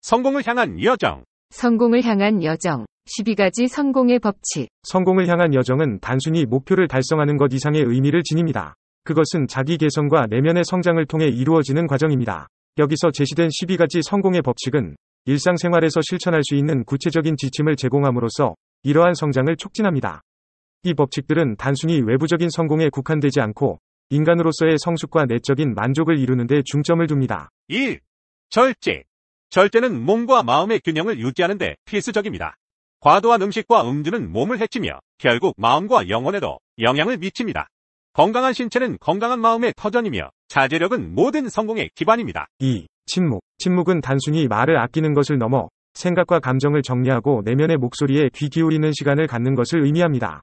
성공을 향한 여정. 성공을 향한 여정. 12가지 성공의 법칙. 성공을 향한 여정은 단순히 목표를 달성하는 것 이상의 의미를 지닙니다. 그것은 자기 개선과 내면의 성장을 통해 이루어지는 과정입니다. 여기서 제시된 12가지 성공의 법칙은 일상생활에서 실천할 수 있는 구체적인 지침을 제공함으로써 이러한 성장을 촉진합니다. 이 법칙들은 단순히 외부적인 성공에 국한되지 않고 인간으로서의 성숙과 내적인 만족을 이루는 데 중점을 둡니다. 1. 절제. 절제는 몸과 마음의 균형을 유지하는 데 필수적입니다. 과도한 음식과 음주는 몸을 해치며 결국 마음과 영혼에도 영향을 미칩니다. 건강한 신체는 건강한 마음의 터전이며 자제력은 모든 성공의 기반입니다. 2. 침묵. 침묵은 단순히 말을 아끼는 것을 넘어 생각과 감정을 정리하고 내면의 목소리에 귀 기울이는 시간을 갖는 것을 의미합니다.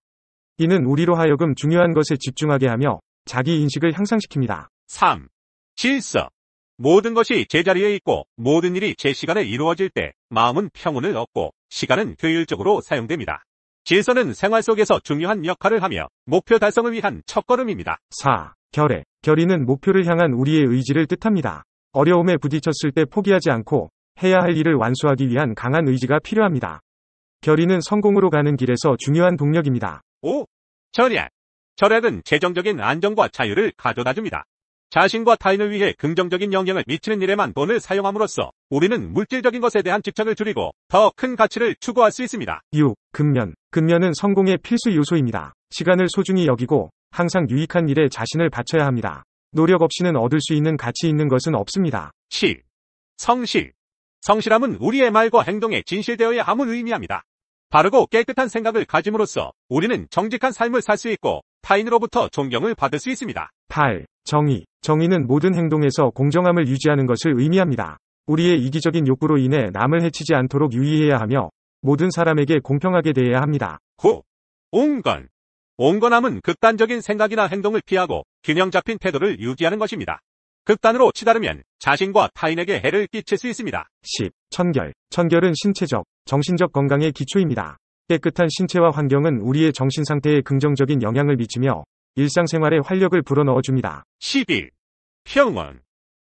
이는 우리로 하여금 중요한 것에 집중하게 하며 자기 인식을 향상시킵니다. 3. 질서. 모든 것이 제자리에 있고 모든 일이 제 시간에 이루어질 때 마음은 평온을 얻고 시간은 효율적으로 사용됩니다. 질서는 생활 속에서 중요한 역할을 하며 목표 달성을 위한 첫걸음입니다. 4. 결의. 결의는 목표를 향한 우리의 의지를 뜻합니다. 어려움에 부딪혔을 때 포기하지 않고 해야 할 일을 완수하기 위한 강한 의지가 필요합니다. 결의는 성공으로 가는 길에서 중요한 동력입니다. 5. 절약. 절약은 재정적인 안정과 자유를 가져다줍니다. 자신과 타인을 위해 긍정적인 영향을 미치는 일에만 돈을 사용함으로써 우리는 물질적인 것에 대한 집착을 줄이고 더 큰 가치를 추구할 수 있습니다. 6. 근면. 근면은 성공의 필수 요소입니다. 시간을 소중히 여기고 항상 유익한 일에 자신을 바쳐야 합니다. 노력 없이는 얻을 수 있는 가치 있는 것은 없습니다. 7. 성실. 성실함은 우리의 말과 행동에 진실되어야 함을 의미합니다. 바르고 깨끗한 생각을 가짐으로써 우리는 정직한 삶을 살 수 있고 타인으로부터 존경을 받을 수 있습니다. 8. 정의. 정의는 모든 행동에서 공정함을 유지하는 것을 의미합니다. 우리의 이기적인 욕구로 인해 남을 해치지 않도록 유의해야 하며 모든 사람에게 공평하게 대해야 합니다. 9. 온건. 온건함은 극단적인 생각이나 행동을 피하고 균형 잡힌 태도를 유지하는 것입니다. 극단으로 치달으면 자신과 타인에게 해를 끼칠 수 있습니다. 10. 청결. 청결은 신체적, 정신적 건강의 기초입니다. 깨끗한 신체와 환경은 우리의 정신 상태에 긍정적인 영향을 미치며 일상생활에 활력을 불어넣어줍니다. 11. 평온.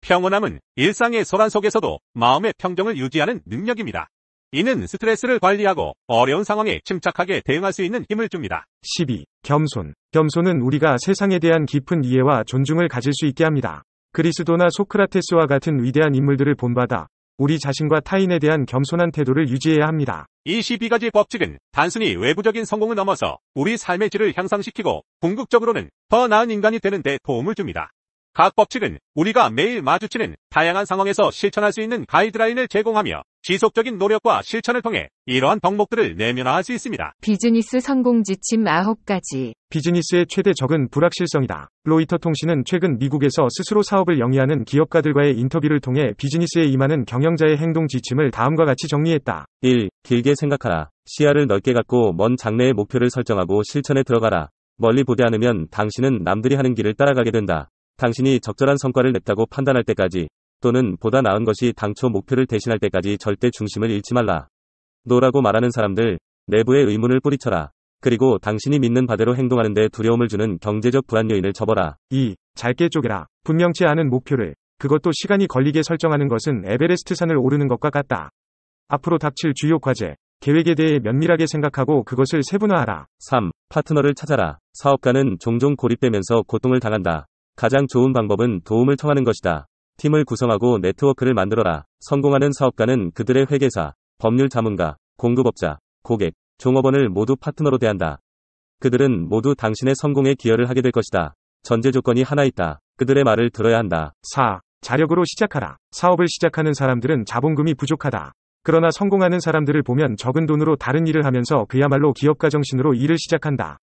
평온함은 일상의 소란 속에서도 마음의 평정을 유지하는 능력입니다. 이는 스트레스를 관리하고 어려운 상황에 침착하게 대응할 수 있는 힘을 줍니다. 12. 겸손. 겸손은 우리가 세상에 대한 깊은 이해와 존중을 가질 수 있게 합니다. 그리스도나 소크라테스와 같은 위대한 인물들을 본받아 우리 자신과 타인에 대한 겸손한 태도를 유지해야 합니다. 이 12가지 법칙은 단순히 외부적인 성공을 넘어서 우리 삶의 질을 향상시키고 궁극적으로는 더 나은 인간이 되는 데 도움을 줍니다. 각 법칙은 우리가 매일 마주치는 다양한 상황에서 실천할 수 있는 가이드라인을 제공하며 지속적인 노력과 실천을 통해 이러한 덕목들을 내면화할 수 있습니다. 비즈니스 성공 지침 9가지. 비즈니스의 최대 적은 불확실성이다. 로이터 통신은 최근 미국에서 스스로 사업을 영위하는 기업가들과의 인터뷰를 통해 비즈니스에 임하는 경영자의 행동 지침을 다음과 같이 정리했다. 1. 길게 생각하라. 시야를 넓게 갖고 먼 장래의 목표를 설정하고 실천에 들어가라. 멀리 보지 않으면 당신은 남들이 하는 길을 따라가게 된다. 당신이 적절한 성과를 냈다고 판단할 때까지 또는 보다 나은 것이 당초 목표를 대신할 때까지 절대 중심을 잃지 말라. 노라고 말하는 사람들, 내부의 의문을 뿌리쳐라. 그리고 당신이 믿는 바대로 행동하는 데 두려움을 주는 경제적 불안 요인을 접어라. 2. 짧게 쪼개라. 분명치 않은 목표를, 그것도 시간이 걸리게 설정하는 것은 에베레스트 산을 오르는 것과 같다. 앞으로 닥칠 주요 과제, 계획에 대해 면밀하게 생각하고 그것을 세분화하라. 3. 파트너를 찾아라. 사업가는 종종 고립되면서 고통을 당한다. 가장 좋은 방법은 도움을 청하는 것이다. 팀을 구성하고 네트워크를 만들어라. 성공하는 사업가는 그들의 회계사, 법률 자문가, 공급업자, 고객, 종업원을 모두 파트너로 대한다. 그들은 모두 당신의 성공에 기여를 하게 될 것이다. 전제 조건이 하나 있다. 그들의 말을 들어야 한다. 4. 자력으로 시작하라. 사업을 시작하는 사람들은 자본금이 부족하다. 그러나 성공하는 사람들을 보면 적은 돈으로 다른 일을 하면서 그야말로 기업가 정신으로 일을 시작한다.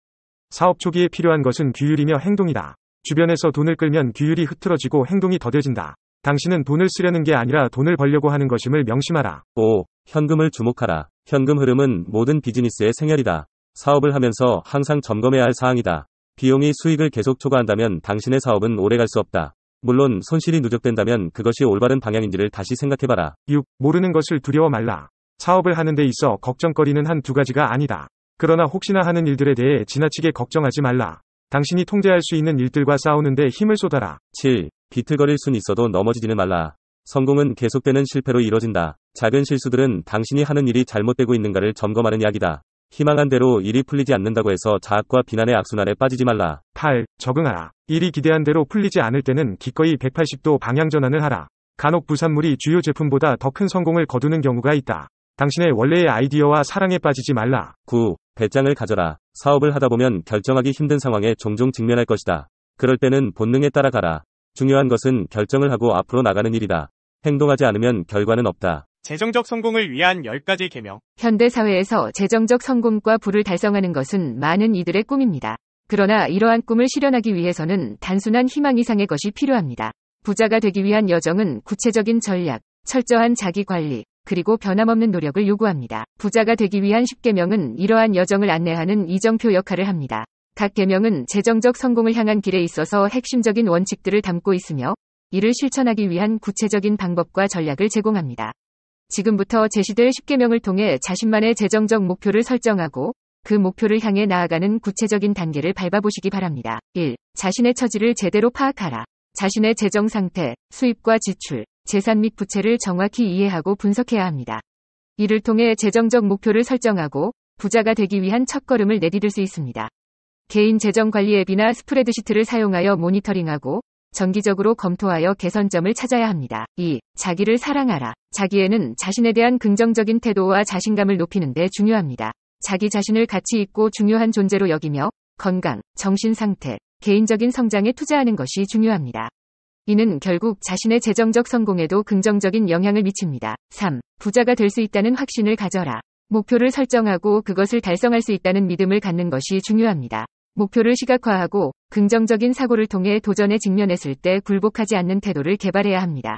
사업 초기에 필요한 것은 규율이며 행동이다. 주변에서 돈을 끌면 규율이 흐트러지고 행동이 더뎌진다. 당신은 돈을 쓰려는 게 아니라 돈을 벌려고 하는 것임을 명심하라. 5. 현금을 주목하라. 현금 흐름은 모든 비즈니스의 생혈이다. 사업을 하면서 항상 점검해야 할 사항이다. 비용이 수익을 계속 초과한다면 당신의 사업은 오래갈 수 없다. 물론 손실이 누적된다면 그것이 올바른 방향인지를 다시 생각해봐라. 6. 모르는 것을 두려워 말라. 사업을 하는 데 있어 걱정거리는 한두 가지가 아니다. 그러나 혹시나 하는 일들에 대해 지나치게 걱정하지 말라. 당신이 통제할 수 있는 일들과 싸우는데 힘을 쏟아라. 7. 비틀거릴 순 있어도 넘어지지는 말라. 성공은 계속되는 실패로 이뤄진다. 작은 실수들은 당신이 하는 일이 잘못되고 있는가를 점검하는 약이다. 희망한 대로 일이 풀리지 않는다고 해서 자학과 비난의 악순환에 빠지지 말라. 8. 적응하라. 일이 기대한 대로 풀리지 않을 때는 기꺼이 180도 방향 전환을 하라. 간혹 부산물이 주요 제품보다 더 큰 성공을 거두는 경우가 있다. 당신의 원래의 아이디어와 사랑에 빠지지 말라. 9. 배짱을 가져라. 사업을 하다 보면 결정하기 힘든 상황에 종종 직면할 것이다. 그럴 때는 본능에 따라가라. 중요한 것은 결정을 하고 앞으로 나가는 일이다. 행동하지 않으면 결과는 없다. 재정적 성공을 위한 10가지 계명. 현대 사회에서 재정적 성공과 부를 달성하는 것은 많은 이들의 꿈입니다. 그러나 이러한 꿈을 실현하기 위해서는 단순한 희망 이상의 것이 필요합니다. 부자가 되기 위한 여정은 구체적인 전략, 철저한 자기 관리, 그리고 변함없는 노력을 요구합니다. 부자가 되기 위한 10계명은 이러한 여정을 안내하는 이정표 역할을 합니다. 각 계명은 재정적 성공을 향한 길에 있어서 핵심적인 원칙들을 담고 있으며 이를 실천하기 위한 구체적인 방법과 전략을 제공합니다. 지금부터 제시될 10계명을 통해 자신만의 재정적 목표를 설정하고 그 목표를 향해 나아가는 구체적인 단계를 밟아보시기 바랍니다. 1. 자신의 처지를 제대로 파악하라. 자신의 재정 상태, 수입과 지출, 재산 및 부채를 정확히 이해하고 분석해야 합니다. 이를 통해 재정적 목표를 설정하고 부자가 되기 위한 첫걸음을 내디딜 수 있습니다. 개인 재정 관리 앱이나 스프레드시트를 사용하여 모니터링하고 정기적으로 검토하여 개선점을 찾아야 합니다. 2. 자기를 사랑하라. 자기애는 자신에 대한 긍정적인 태도와 자신감을 높이는 데 중요합니다. 자기 자신을 가치 있고 중요한 존재로 여기며 건강, 정신 상태, 개인적인 성장에 투자하는 것이 중요합니다. 이는 결국 자신의 재정적 성공에도 긍정적인 영향을 미칩니다. 3. 부자가 될 수 있다는 확신을 가져라. 목표를 설정하고 그것을 달성할 수 있다는 믿음을 갖는 것이 중요합니다. 목표를 시각화하고 긍정적인 사고를 통해 도전에 직면했을 때 굴복하지 않는 태도를 개발해야 합니다.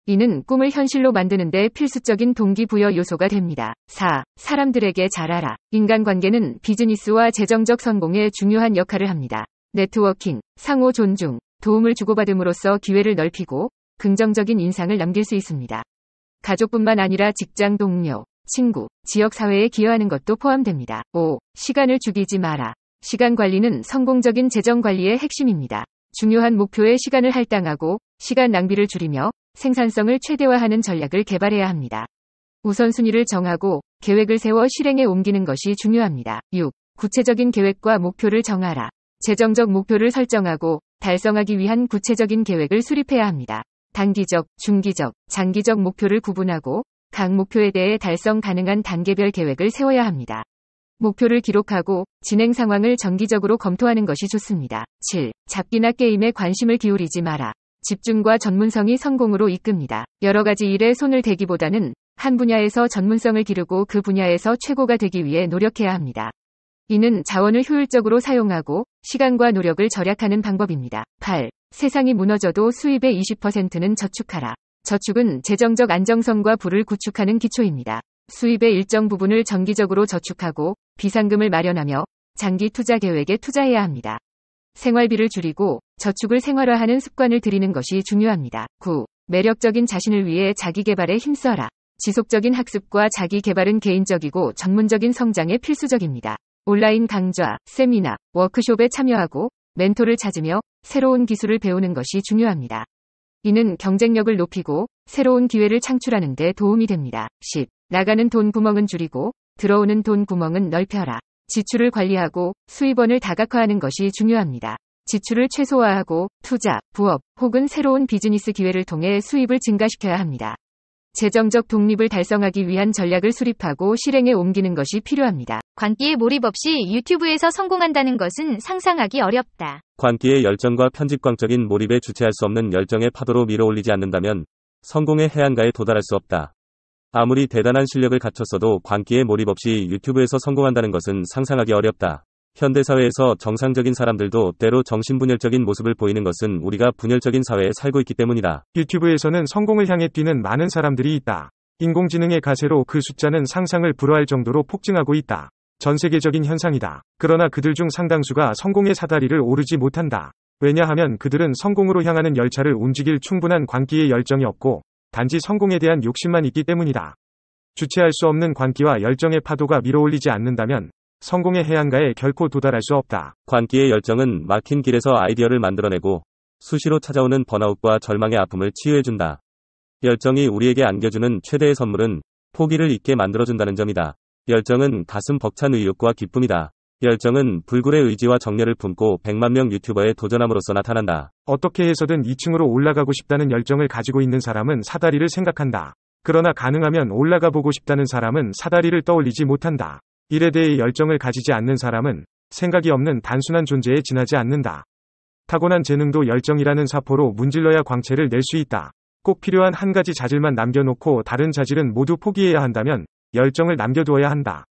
이는 꿈을 현실로 만드는 데 필수적인 동기부여 요소가 됩니다. 4. 사람들에게 잘하라. 인간관계는 비즈니스와 재정적 성공에 중요한 역할을 합니다. 네트워킹, 상호 존중, 도움을 주고받음으로써 기회를 넓히고 긍정적인 인상을 남길 수 있습니다. 가족뿐만 아니라 직장 동료, 친구, 지역사회에 기여하는 것도 포함됩니다. 5. 시간을 죽이지 마라. 시간 관리는 성공적인 재정 관리의 핵심입니다. 중요한 목표에 시간을 할당하고 시간 낭비를 줄이며 생산성을 최대화하는 전략을 개발해야 합니다. 우선순위를 정하고 계획을 세워 실행에 옮기는 것이 중요합니다. 6. 구체적인 계획과 목표를 정하라. 재정적 목표를 설정하고 달성하기 위한 구체적인 계획을 수립해야 합니다. 단기적, 중기적, 장기적 목표를 구분하고 각 목표에 대해 달성 가능한 단계별 계획을 세워야 합니다. 목표를 기록하고 진행 상황을 정기적으로 검토하는 것이 좋습니다. 7. 잡기나 게임에 관심을 기울이지 마라. 집중과 전문성이 성공으로 이끕니다. 여러 가지 일에 손을 대기보다는 한 분야에서 전문성을 기르고 그 분야에서 최고가 되기 위해 노력해야 합니다. 이는 자원을 효율적으로 사용하고 시간과 노력을 절약하는 방법입니다. 8. 세상이 무너져도 수입의 20%는 저축하라. 저축은 재정적 안정성과 부를 구축하는 기초입니다. 수입의 일정 부분을 정기적으로 저축하고 비상금을 마련하며 장기 투자 계획에 투자해야 합니다. 생활비를 줄이고 저축을 생활화하는 습관을 들이는 것이 중요합니다. 9. 매력적인 자신을 위해 자기 개발에 힘써라. 지속적인 학습과 자기 개발은 개인적이고 전문적인 성장에 필수적입니다. 온라인 강좌, 세미나, 워크숍에 참여하고 멘토를 찾으며 새로운 기술을 배우는 것이 중요합니다. 이는 경쟁력을 높이고 새로운 기회를 창출하는 데 도움이 됩니다. 10. 나가는 돈 구멍은 줄이고 들어오는 돈 구멍은 넓혀라. 지출을 관리하고 수입원을 다각화하는 것이 중요합니다. 지출을 최소화하고 투자, 부업 혹은 새로운 비즈니스 기회를 통해 수입을 증가시켜야 합니다. 재정적 독립을 달성하기 위한 전략을 수립하고 실행에 옮기는 것이 필요합니다. 광기에 몰입 없이 유튜브에서 성공한다는 것은 상상하기 어렵다. 광기의 열정과 편집광적인 몰입에 주체할 수 없는 열정의 파도로 밀어올리지 않는다면 성공의 해안가에 도달할 수 없다. 아무리 대단한 실력을 갖췄어도 광기에 몰입 없이 유튜브에서 성공한다는 것은 상상하기 어렵다. 현대사회에서 정상적인 사람들도 때로 정신분열적인 모습을 보이는 것은 우리가 분열적인 사회에 살고 있기 때문이다. 유튜브에서는 성공을 향해 뛰는 많은 사람들이 있다. 인공지능의 가세로 그 숫자는 상상을 불허할 정도로 폭증하고 있다. 전 세계적인 현상이다. 그러나 그들 중 상당수가 성공의 사다리를 오르지 못한다. 왜냐하면 그들은 성공으로 향하는 열차를 움직일 충분한 광기의 열정이 없고 단지 성공에 대한 욕심만 있기 때문이다. 주체할 수 없는 광기와 열정의 파도가 밀어올리지 않는다면 성공의 해안가에 결코 도달할 수 없다. 광기의 열정은 막힌 길에서 아이디어를 만들어내고 수시로 찾아오는 번아웃과 절망의 아픔을 치유해준다. 열정이 우리에게 안겨주는 최대의 선물은 포기를 잊게 만들어준다는 점이다. 열정은 가슴 벅찬 의욕과 기쁨이다. 열정은 불굴의 의지와 정열을 품고 100만 명 유튜버에 도전함으로써 나타난다. 어떻게 해서든 2층으로 올라가고 싶다는 열정을 가지고 있는 사람은 사다리를 생각한다. 그러나 가능하면 올라가 보고 싶다는 사람은 사다리를 떠올리지 못한다. 일에 대해 열정을 가지지 않는 사람은 생각이 없는 단순한 존재에 지나지 않는다. 타고난 재능도 열정이라는 사포로 문질러야 광채를 낼 수 있다. 꼭 필요한 한 가지 자질만 남겨놓고 다른 자질은 모두 포기해야 한다면 열정을 남겨두어야 한다.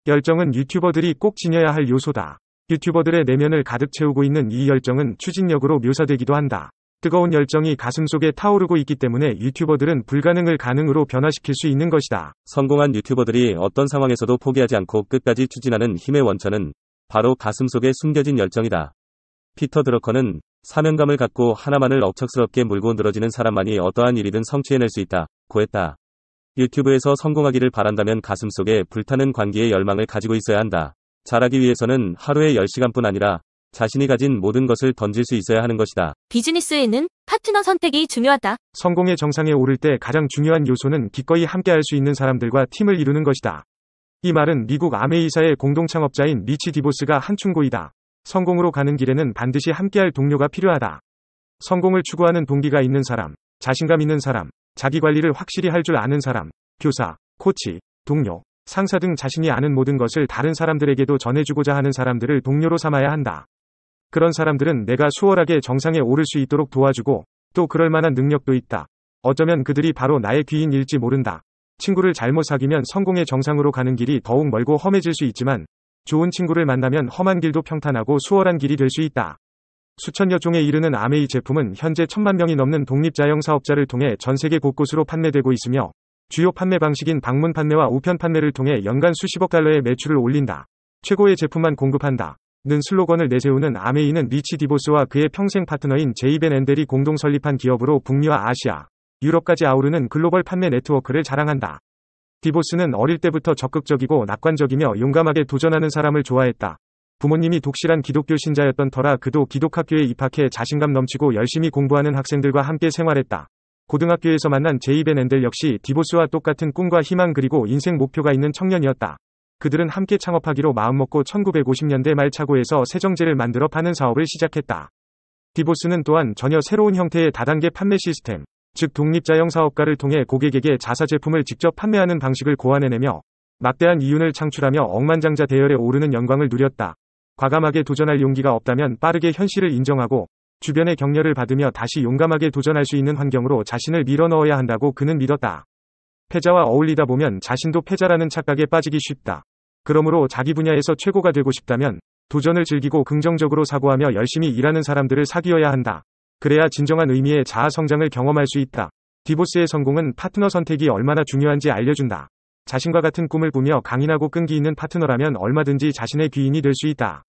열정은 유튜버들이 꼭 지녀야 할 요소다. 유튜버들의 내면을 가득 채우고 있는 이 열정은 추진력으로 묘사되기도 한다. 뜨거운 열정이 가슴속에 타오르고 있기 때문에 유튜버들은 불가능을 가능으로 변화시킬 수 있는 것이다. 성공한 유튜버들이 어떤 상황에서도 포기하지 않고 끝까지 추진하는 힘의 원천은 바로 가슴속에 숨겨진 열정이다. 피터 드러커는 사명감을 갖고 하나만을 억척스럽게 물고 늘어지는 사람만이 어떠한 일이든 성취해낼 수 있다고 했다. 유튜브에서 성공하기를 바란다면 가슴속에 불타는 관계의 열망을 가지고 있어야 한다. 잘하기 위해서는 하루에 10시간뿐 아니라 자신이 가진 모든 것을 던질 수 있어야 하는 것이다. 비즈니스에는 파트너 선택이 중요하다. 성공의 정상에 오를 때 가장 중요한 요소는 기꺼이 함께할 수 있는 사람들과 팀을 이루는 것이다. 이 말은 미국 아메이사의 공동 창업자인 리치 디보스가 한 충고이다. 성공으로 가는 길에는 반드시 함께할 동료가 필요하다. 성공을 추구하는 동기가 있는 사람, 자신감 있는 사람, 자기 관리를 확실히 할 줄 아는 사람, 교사, 코치, 동료, 상사 등 자신이 아는 모든 것을 다른 사람들에게도 전해주고자 하는 사람들을 동료로 삼아야 한다. 그런 사람들은 내가 수월하게 정상에 오를 수 있도록 도와주고 또 그럴 만한 능력도 있다. 어쩌면 그들이 바로 나의 귀인일지 모른다. 친구를 잘못 사귀면 성공의 정상으로 가는 길이 더욱 멀고 험해질 수 있지만 좋은 친구를 만나면 험한 길도 평탄하고 수월한 길이 될 수 있다. 수천여 종에 이르는 아메이 제품은 현재 1000만 명이 넘는 독립자영 사업자를 통해 전 세계 곳곳으로 판매되고 있으며 주요 판매 방식인 방문 판매와 우편 판매를 통해 연간 수십억 달러의 매출을 올린다. 최고의 제품만 공급한다. 는 슬로건을 내세우는 아메이는 리치 디보스와 그의 평생 파트너인 제이벤 앤델이 공동 설립한 기업으로 북미와 아시아, 유럽까지 아우르는 글로벌 판매 네트워크를 자랑한다. 디보스는 어릴 때부터 적극적이고 낙관적이며 용감하게 도전하는 사람을 좋아했다. 부모님이 독실한 기독교 신자였던 터라 그도 기독학교에 입학해 자신감 넘치고 열심히 공부하는 학생들과 함께 생활했다. 고등학교에서 만난 제이벤 앤델 역시 디보스와 똑같은 꿈과 희망 그리고 인생 목표가 있는 청년이었다. 그들은 함께 창업하기로 마음먹고 1950년대 말 차고에서 세정제를 만들어 파는 사업을 시작했다. 디보스는 또한 전혀 새로운 형태의 다단계 판매 시스템, 즉 독립자영 사업가를 통해 고객에게 자사 제품을 직접 판매하는 방식을 고안해내며 막대한 이윤을 창출하며 억만장자 대열에 오르는 영광을 누렸다. 과감하게 도전할 용기가 없다면 빠르게 현실을 인정하고 주변의 격려를 받으며 다시 용감하게 도전할 수 있는 환경으로 자신을 밀어넣어야 한다고 그는 믿었다. 패자와 어울리다 보면 자신도 패자라는 착각에 빠지기 쉽다. 그러므로 자기 분야에서 최고가 되고 싶다면 도전을 즐기고 긍정적으로 사고하며 열심히 일하는 사람들을 사귀어야 한다. 그래야 진정한 의미의 자아 성장을 경험할 수 있다. 디보스의 성공은 파트너 선택이 얼마나 중요한지 알려준다. 자신과 같은 꿈을 꾸며 강인하고 끈기 있는 파트너라면 얼마든지 자신의 귀인이 될 수 있다.